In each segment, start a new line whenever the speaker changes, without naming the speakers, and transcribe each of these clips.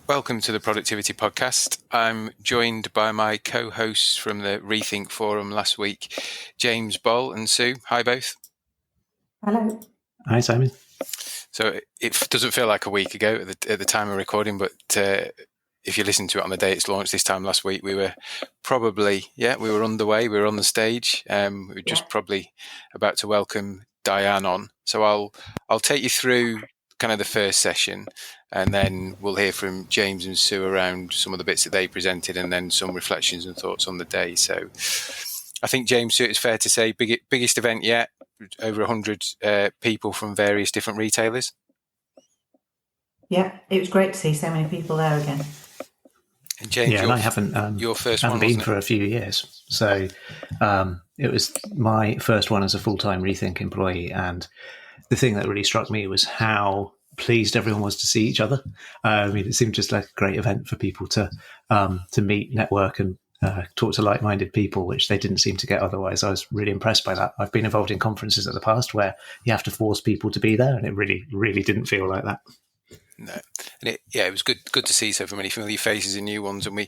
Welcome to the Productivity Podcast. I'm joined by my co-hosts from the ReThink Forum last week, James, Boll and Sue. Hi both.
Hello.
Hi Simon.
So it doesn't feel like a week ago at the time of recording, but if you listen to it on the day it's launched this time last week, we were probably, we were underway, we were on the stage. We were just probably about to welcome Diane on. So I'll take you through kind of the first session, and then we'll hear from James and Sue around some of the bits that they presented, and then some reflections and thoughts on the day. So I think, James, Sue, it's fair to say biggest event yet, over 100 people from various different retailers.
Yeah, it was great to see so many people there again.
And James,
and I haven't
your first
haven't
one,
been for a few years, so it was my first one as a full-time ReThink employee, and the thing that really struck me was how pleased everyone was to see each other. It seemed just like a great event for people to meet, network, and talk to like-minded people, which they didn't seem to get otherwise. I was really impressed by that. I've been involved in conferences in the past where you have to force people to be there, and it really, really didn't feel like that.
No, and it was good to see so many familiar faces and new ones. And we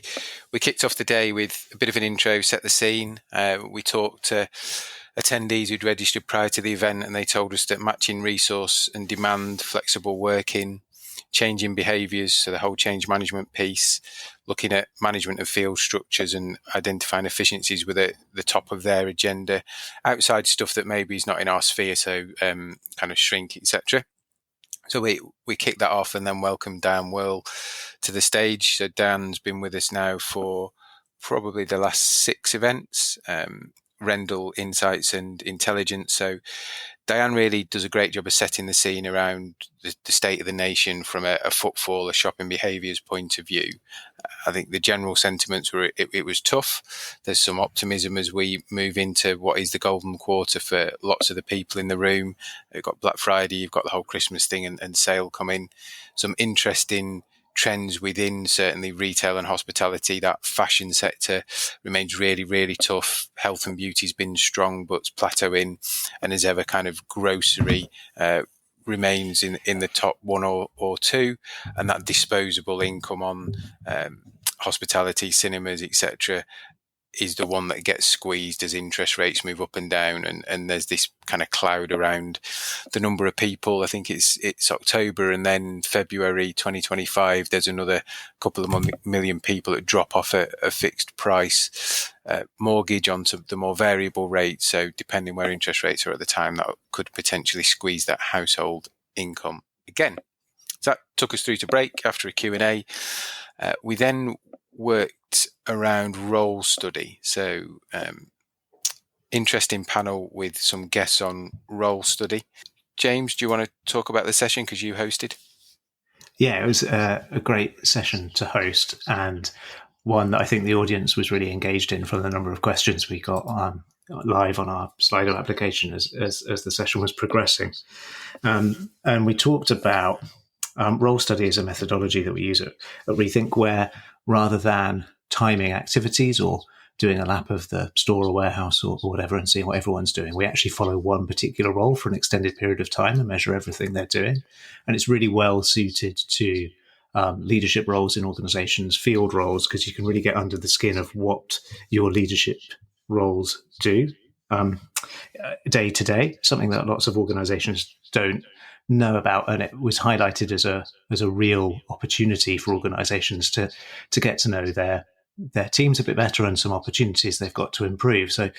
kicked off the day with a bit of an intro, set the scene. We talked to attendees who'd registered prior to the event, and they told us that matching resource and demand, flexible working, changing behaviours, so the whole change management piece, looking at management of field structures and identifying efficiencies were the top of their agenda. Outside stuff that maybe is not in our sphere, so kind of shrink, etc. So we kicked that off and then welcomed Dan Will to the stage. So Dan's been with us now for probably the last 6 events, Rendell, Insights and Intelligence. So Diane really does a great job of setting the scene around the state of the nation from a footfall, a shopping behaviours point of view. I think the general sentiments were it was tough. There's some optimism as we move into what is the golden quarter for lots of the people in the room. You've got Black Friday, you've got the whole Christmas thing and sale coming. Some interesting trends within certainly retail and hospitality. That fashion sector remains really, really tough. Health and beauty's been strong, but plateauing. And as ever, kind of grocery remains in the top 1 or 2, and that disposable income on hospitality, cinemas, etc., is the one that gets squeezed as interest rates move up and down, and there's this kind of cloud around the number of people. I think it's October, and then February 2025 there's another couple of million people that drop off at a fixed price mortgage onto the more variable rate. So depending where interest rates are at the time, that could potentially squeeze that household income again. So that took us through to break after a Q&A. We then worked around role study. So interesting panel with some guests on role study. James, do you want to talk about the session because you hosted?
Yeah, it was a great session to host, and one that I think the audience was really engaged in from the number of questions we got live on our Slido application as the session was progressing. And we talked about role study as a methodology that we use at ReThink, where rather than timing activities or doing a lap of the store or warehouse or whatever and seeing what everyone's doing, we actually follow one particular role for an extended period of time and measure everything they're doing. And it's really well suited to leadership roles in organizations, field roles, because you can really get under the skin of what your leadership roles do day to day, something that lots of organizations don't know about, and it was highlighted as a real opportunity for organizations to get to know their teams a bit better and some opportunities they've got to improve. So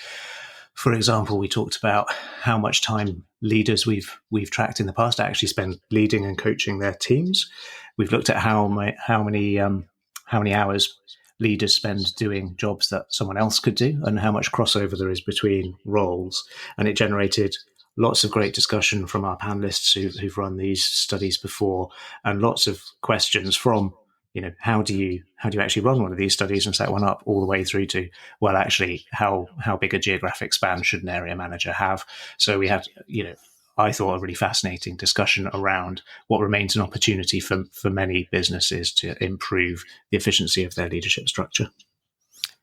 for example, we talked about how much time leaders we've tracked in the past actually spend leading and coaching their teams. We've looked at how many hours leaders spend doing jobs that someone else could do and how much crossover there is between roles, and it generated lots of great discussion from our panelists who've run these studies before, and lots of questions from, how do you actually run one of these studies and set one up, all the way through to, well, actually, how big a geographic span should an area manager have? So we had, I thought, a really fascinating discussion around what remains an opportunity for many businesses to improve the efficiency of their leadership structure.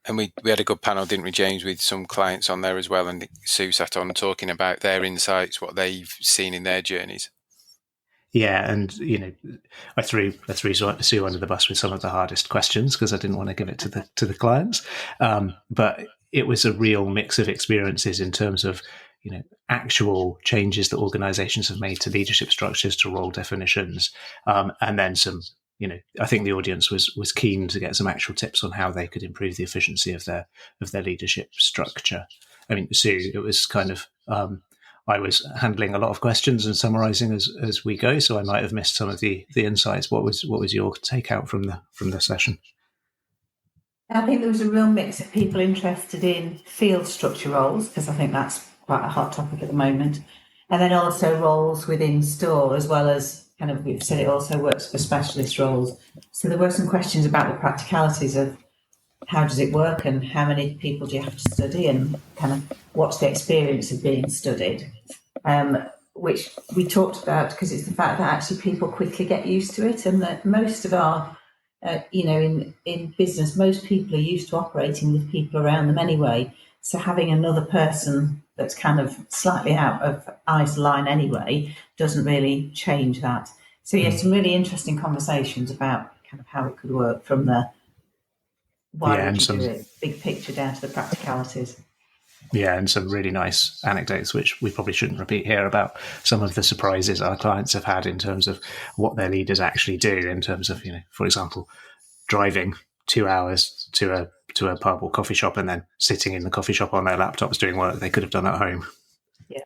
And we had a good panel, didn't we, James, with some clients on there as well. And Sue sat on talking about their insights, what they've seen in their journeys.
Yeah, and I threw Sue under the bus with some of the hardest questions because I didn't want to give it to the clients. But it was a real mix of experiences in terms of actual changes that organisations have made to leadership structures, to role definitions, and then some. I think the audience was keen to get some actual tips on how they could improve the efficiency of their leadership structure. I mean, Sue, it was kind of. I was handling a lot of questions and summarising as we go, so I might have missed some of the insights. What was your takeout from the session?
I think there was a real mix of people interested in field structure roles, because I think that's quite a hot topic at the moment, and then also roles within store, as well as we've said it also works for specialist roles. So there were some questions about the practicalities of how does it work and how many people do you have to study and kind of what's the experience of being studied, which we talked about because it's the fact that actually people quickly get used to it, and that most of our, in business, most people are used to operating with people around them anyway. So having another person that's kind of slightly out of eyes line anyway doesn't really change that. So some really interesting conversations about kind of how it could work from the why would you do it, big picture down to the practicalities.
Yeah, and some really nice anecdotes, which we probably shouldn't repeat here, about some of the surprises our clients have had in terms of what their leaders actually do, in terms of, for example, driving 2 hours to a pub or coffee shop and then sitting in the coffee shop on their laptops doing work they could have done at home.
Yeah,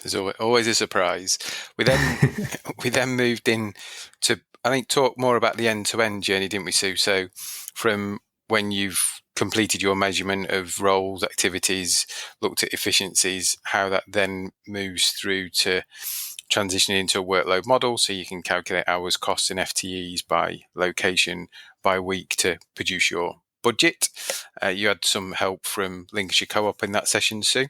there's always a surprise. We then moved in to, I think, talk more about the end-to-end journey, didn't we, Sue? So from when you've completed your measurement of roles, activities, looked at efficiencies, how that then moves through to transitioning into a workload model, so you can calculate hours, costs, and FTEs by location, by week, to produce your budget. You had some help from Lincolnshire Co-op in that session, Sue.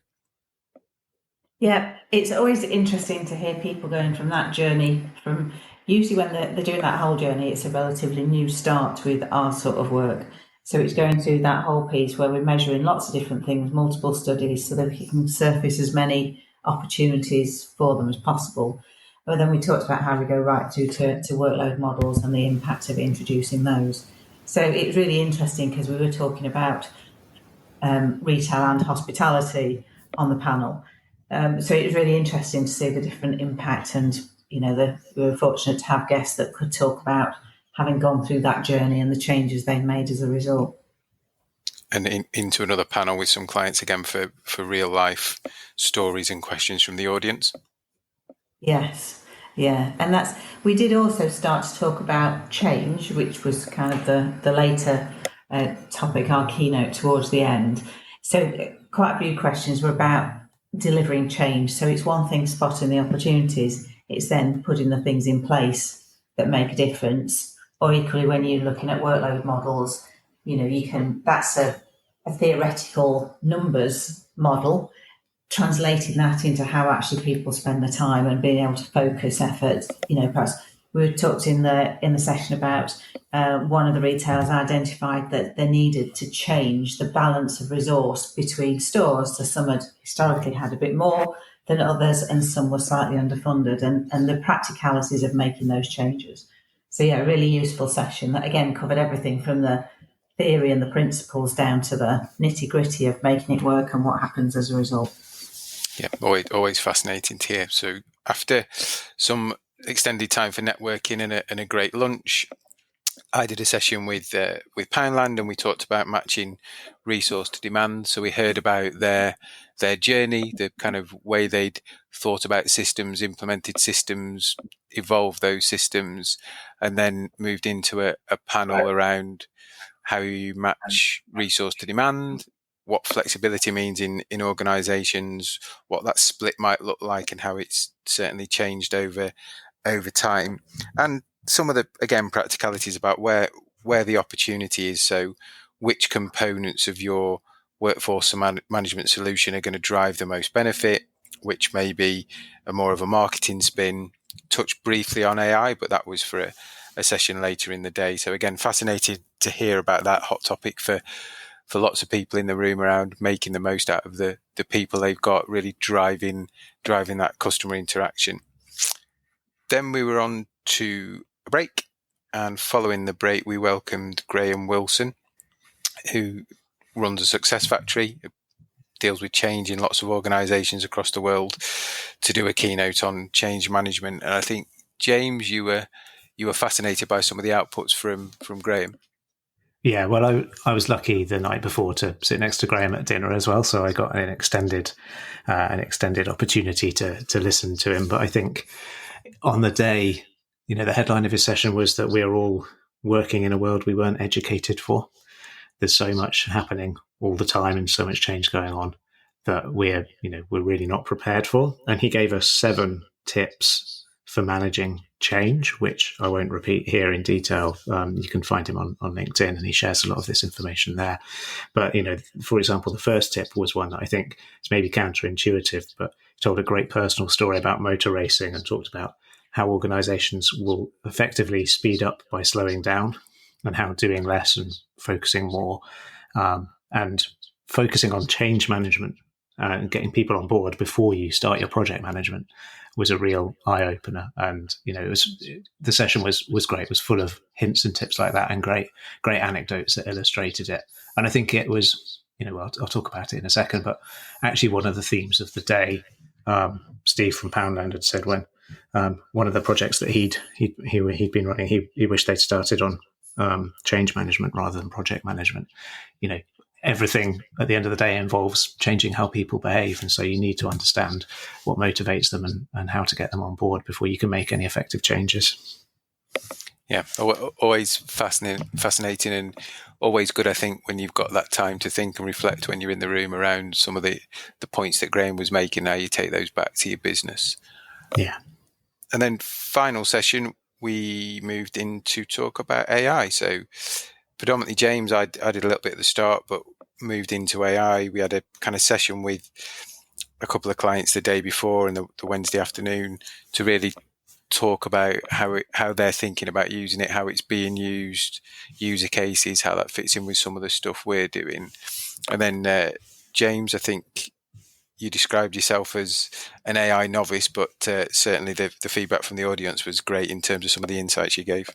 Yeah, it's always interesting to hear people going from that journey. From usually when they're doing that whole journey, it's a relatively new start with our sort of work. So it's going through that whole piece where we're measuring lots of different things, multiple studies, so that we can surface as many opportunities for them as possible. But then we talked about how we go right through to workload models and the impact of introducing those. So it's really interesting because we were talking about retail and hospitality on the panel. So it was really interesting to see the different impact, and we were fortunate to have guests that could talk about having gone through that journey and the changes they've made as a result.
And into another panel with some clients again for real life stories and questions from the audience.
Yes, yeah, and we did also start to talk about change, which was kind of the later topic, our keynote towards the end. So quite a few questions were about delivering change. So it's one thing spotting the opportunities, it's then putting the things in place that make a difference. Or equally, when you're looking at workload models, that's a theoretical numbers model, translating that into how actually people spend their time and being able to focus effort. Perhaps we talked in the session about one of the retailers identified that they needed to change the balance of resource between stores. So some had historically had a bit more than others, and some were slightly underfunded, and the practicalities of making those changes. So a really useful session that again covered everything from the theory and the principles down to the nitty-gritty of making it work and what happens as a result.
Yeah, always fascinating to hear. So after some extended time for networking and a great lunch, I did a session with Poundland, and we talked about matching resource to demand. So we heard about their journey, the kind of way they'd thought about systems, implemented systems, evolved those systems, and then moved into a panel around how you match resource to demand, what flexibility means in organizations, what that split might look like, and how it's certainly changed over time. And some of the, again, practicalities about where the opportunity is. So which components of your workforce management solution are going to drive the most benefit, which may be more of a marketing spin. Touched briefly on AI, but that was for a session later in the day. So again, fascinated to hear about that hot topic for lots of people in the room around making the most out of the people they've got, really driving that customer interaction. then we were on to a break, and following the break, we welcomed Graham Wilson, who runs a success factory, deals with change in lots of organisations across the world, to do a keynote on change management. And I think, James, you were fascinated by some of the outputs from Graham.
Yeah, well, I was lucky the night before to sit next to Graham at dinner as well, so I got an extended opportunity to listen to him. But I think on the day, the headline of his session was that we're all working in a world we weren't educated for. There's so much happening all the time and so much change going on that we're really not prepared for. And he gave us 7 tips for managing change, which I won't repeat here in detail. You can find him on LinkedIn, and he shares a lot of this information there. But, for example, the first tip was one that I think is maybe counterintuitive, but he told a great personal story about motor racing and talked about how organizations will effectively speed up by slowing down, and how doing less and focusing more, and focusing on change management and getting people on board before you start your project management was a real eye-opener. And the session was great. It was full of hints and tips like that, and great anecdotes that illustrated it. And I think it was, I'll talk about it in a second, but actually one of the themes of the day, Steve from Poundland had said when one of the projects that he'd been running, he wished they'd started on change management rather than project management. Everything at the end of the day involves changing how people behave, and so you need to understand what motivates them and how to get them on board before you can make any effective changes.
Yeah, always fascinating, and always good, I think, when you've got that time to think and reflect when you're in the room around some of the points that Graham was making. Now you take those back to your business.
Yeah.
And then final session, we moved in to talk about AI. So predominantly, James, I did a little bit at the start, but moved into AI. We had a kind of session with a couple of clients the day before and the Wednesday afternoon to really talk about how they're thinking about using it, how it's being used, user cases, how that fits in with some of the stuff we're doing. And then, James, I think you described yourself as an AI novice, but certainly the feedback from the audience was great in terms of some of the insights you gave.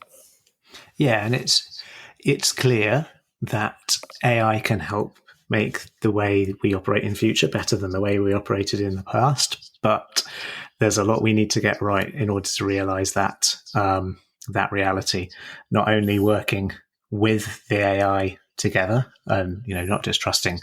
Yeah, and it's clear that AI can help make the way we operate in future better than the way we operated in the past. But there's a lot we need to get right in order to realize that reality. Not only working with the AI together, and not just trusting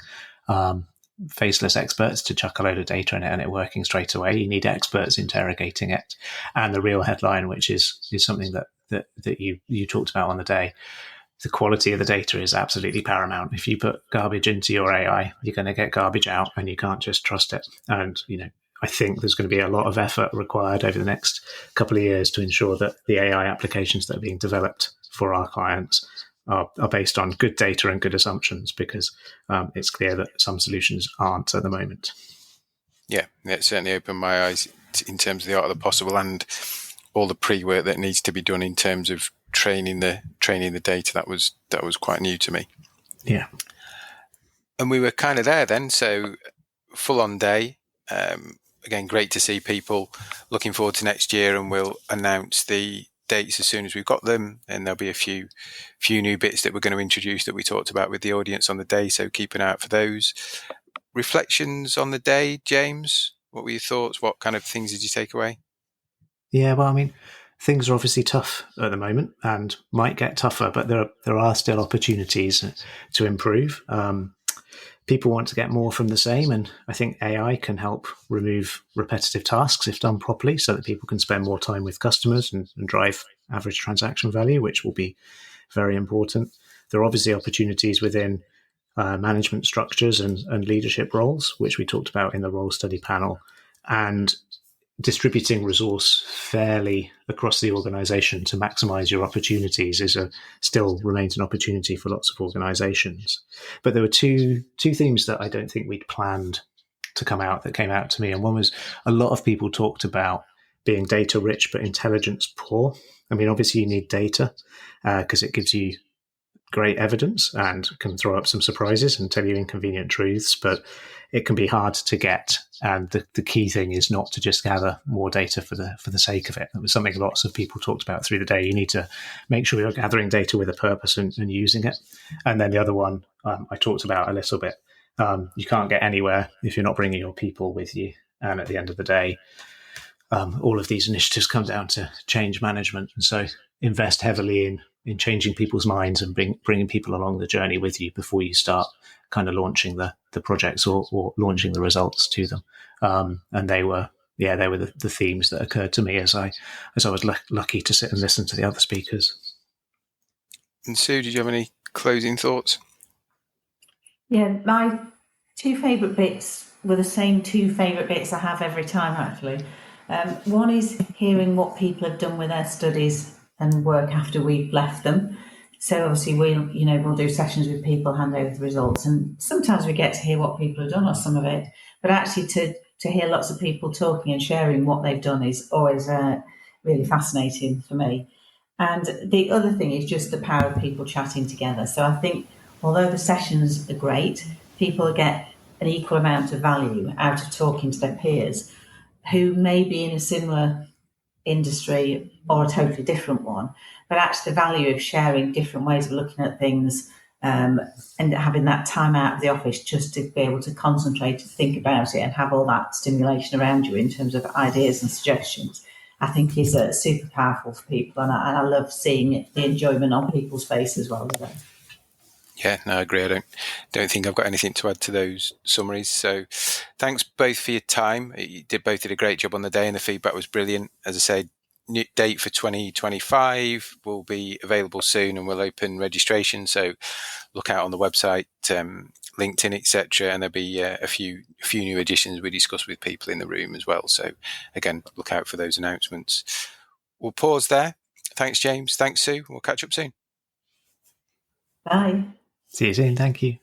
faceless experts to chuck a load of data in it and it working straight away. You need experts interrogating it, and the real headline, which is something that you talked about on the day. The quality of the data is absolutely paramount. If you put garbage into your AI, you're going to get garbage out, and you can't just trust it. And I think there's going to be a lot of effort required over the next couple of years to ensure that the AI applications that are being developed for our clients are based on good data and good assumptions, because it's clear that some solutions aren't at the moment.
Yeah, it certainly opened my eyes in terms of the art of the possible and all the pre-work that needs to be done in terms of training the data. That was quite new to me.
Yeah.
And we were kind of there then, so full on day. Again, great to see people. Looking forward to next year, and we'll announce the dates as soon as we've got them. And there'll be a few new bits that we're going to introduce that we talked about with the audience on the day, so keep an eye out for those. Reflections on the day, James? What were your thoughts? What kind of things did you take away?
Yeah, well, I mean, things are obviously tough at the moment and might get tougher, but there are still opportunities to improve. People want to get more from the same, and I think AI can help remove repetitive tasks if done properly, so that people can spend more time with customers and drive average transaction value, which will be very important. There are obviously opportunities within management structures and leadership roles, which we talked about in the role study panel, and distributing resource fairly across the organization to maximize your opportunities still remains an opportunity for lots of organizations. But there were two themes that I don't think we'd planned to come out that came out to me. And one was, a lot of people talked about being data rich but intelligence poor. I mean, obviously you need data because it gives you great evidence and can throw up some surprises and tell you inconvenient truths, but it can be hard to get. And the key thing is not to just gather more data for the sake of it. That was something lots of people talked about through the day. You need to make sure you're gathering data with a purpose and using it. And then the other one I talked about a little bit. You can't get anywhere if you're not bringing your people with you. And at the end of the day, all of these initiatives come down to change management. And so invest heavily in changing people's minds and bringing people along the journey with you before you start kind of launching the projects or launching the results to them. And they were the themes that occurred to me as I was lucky to sit and listen to the other speakers.
And Sue, did you have any closing thoughts?
Yeah, my two favourite bits were the same two favourite bits I have every time, actually. One is hearing what people have done with their studies and work after we've left them. So obviously we'll do sessions with people, hand over the results, and sometimes we get to hear what people have done or some of it. But actually to hear lots of people talking and sharing what they've done is always really fascinating for me. And the other thing is just the power of people chatting together. So I think although the sessions are great, people get an equal amount of value out of talking to their peers who may be in a similar industry or a totally different one, but actually the value of sharing different ways of looking at things and having that time out of the office just to be able to concentrate and think about it and have all that stimulation around you in terms of ideas and suggestions, I think is super powerful for people. And I love seeing the enjoyment on people's faces while they're there.
Yeah, no, I agree. I don't think I've got anything to add to those summaries. So thanks both for your time. You both did a great job on the day and the feedback was brilliant. As I said, new date for 2025 will be available soon and we'll open registration. So look out on the website, LinkedIn, etc. And there'll be a few new additions we discuss with people in the room as well. So again, look out for those announcements. We'll pause there. Thanks, James. Thanks, Sue. We'll catch up soon.
Bye.
See you soon. Thank you.